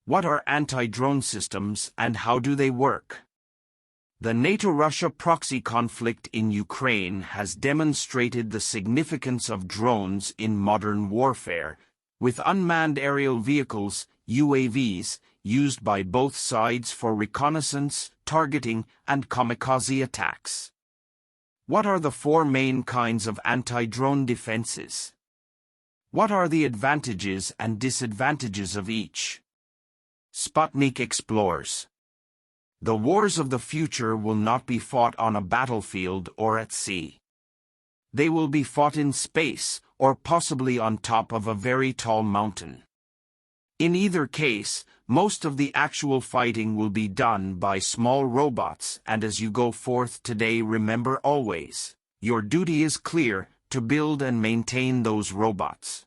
What are anti-drone systems and how do they work? The NATO-Russia proxy conflict in Ukraine has demonstrated the significance of drones in modern warfare, with unmanned aerial vehicles, UAVs, used by both sides for reconnaissance, targeting, and kamikaze attacks. What are the four main kinds of anti-drone defenses? What are the advantages and disadvantages of each? Sputnik explores. The wars of the future will not be fought on a battlefield or at sea. They will be fought in space, or possibly on top of a very tall mountain. In either case, most of the actual fighting will be done by small robots, and as you go forth today, remember always, your duty is clear, to build and maintain those robots.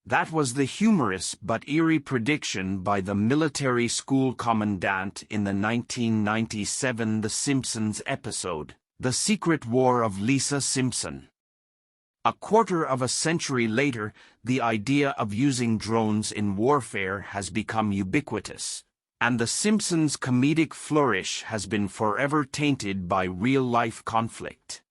That was the humorous but eerie prediction by the military school commandant in the 1997 The Simpsons episode, The Secret War of Lisa Simpson. A quarter of a century later, the idea of using drones in warfare has become ubiquitous, and The Simpsons' comedic flourish has been forever tainted by real-life conflict.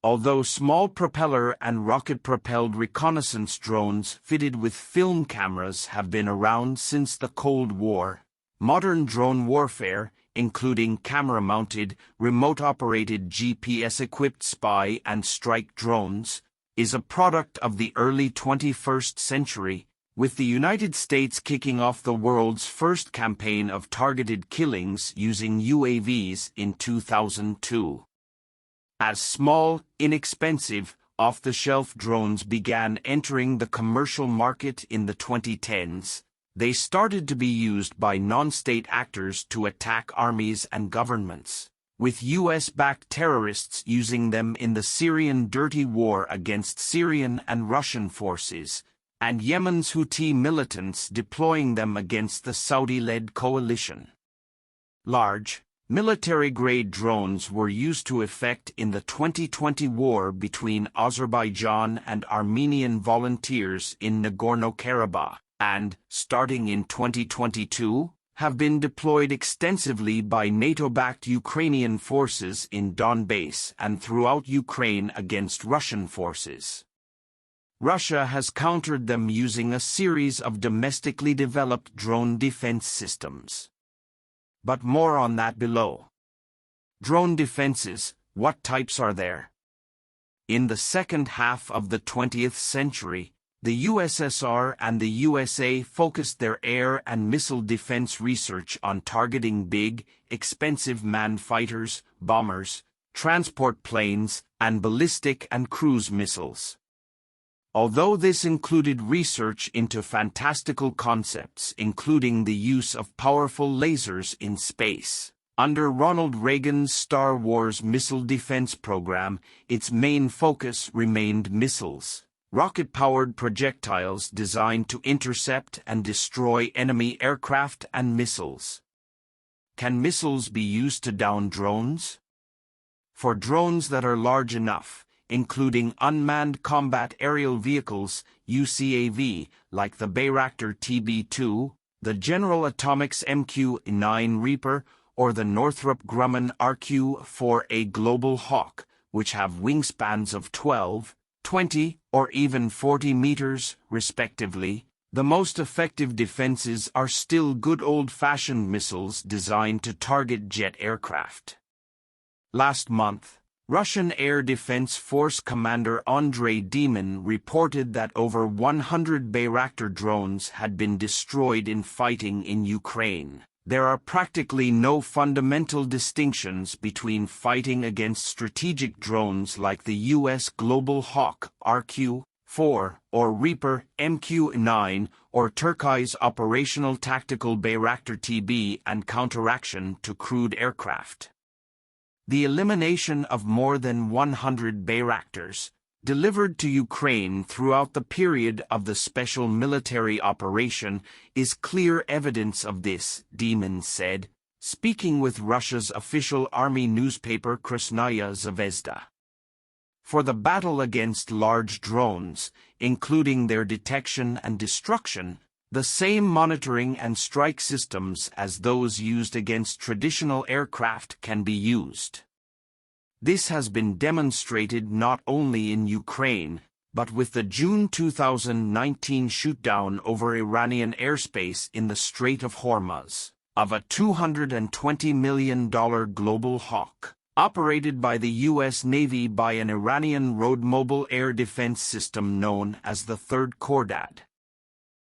Although small propeller and rocket-propelled reconnaissance drones fitted with film cameras have been around since the Cold War, modern drone warfare, including camera-mounted, remote-operated GPS-equipped spy and strike drones, is a product of the early 21st century, with the United States kicking off the world's first campaign of targeted killings using UAVs in 2002. As small, inexpensive, off-the-shelf drones began entering the commercial market in the 2010s, they started to be used by non-state actors to attack armies and governments, with US-backed terrorists using them in the Syrian dirty war against Syrian and Russian forces, and Yemen's Houthi militants deploying them against the Saudi-led coalition. Large, military-grade drones were used to effect in the 2020 war between Azerbaijan and Armenian volunteers in Nagorno-Karabakh, and, starting in 2022, have been deployed extensively by NATO-backed Ukrainian forces in Donbass and throughout Ukraine against Russian forces. Russia has countered them using a series of domestically developed drone defense systems. But more on that below. Drone defenses, what types are there? In the second half of the 20th century, the USSR and the USA focused their air and missile defense research on targeting big, expensive manned fighters, bombers, transport planes, and ballistic and cruise missiles. Although this included research into fantastical concepts including the use of powerful lasers in space, under Ronald Reagan's Star Wars missile defense program, its main focus remained missiles, rocket-powered projectiles designed to intercept and destroy enemy aircraft and missiles. Can missiles be used to down drones? For drones that are large enough, including unmanned combat aerial vehicles, UCAV, like the Bayraktar TB2, the General Atomics MQ-9 Reaper, or the Northrop Grumman RQ-4A Global Hawk, which have wingspans of 12, 20, or even 40 meters, respectively, the most effective defenses are still good old-fashioned missiles designed to target jet aircraft. Last month, Russian Air Defense Force Commander Andrei Demin reported that over 100 Bayraktar drones had been destroyed in fighting in Ukraine. There are practically no fundamental distinctions between fighting against strategic drones like the U.S. Global Hawk RQ-4 or Reaper MQ-9 or Turkey's operational tactical Bayraktar TB and counteraction to crewed aircraft. The elimination of more than 100 Bayraktars, delivered to Ukraine throughout the period of the special military operation, is clear evidence of this, Demin said, speaking with Russia's official army newspaper Krasnaya Zvezda. For the battle against large drones, including their detection and destruction, The same monitoring and strike systems as those used against traditional aircraft can be used. This has been demonstrated not only in Ukraine, but with the June 2019 shootdown over Iranian airspace in the Strait of Hormuz of a $220 million Global Hawk, operated by the U.S. Navy by an Iranian road mobile air defense system known as the Third Khordad.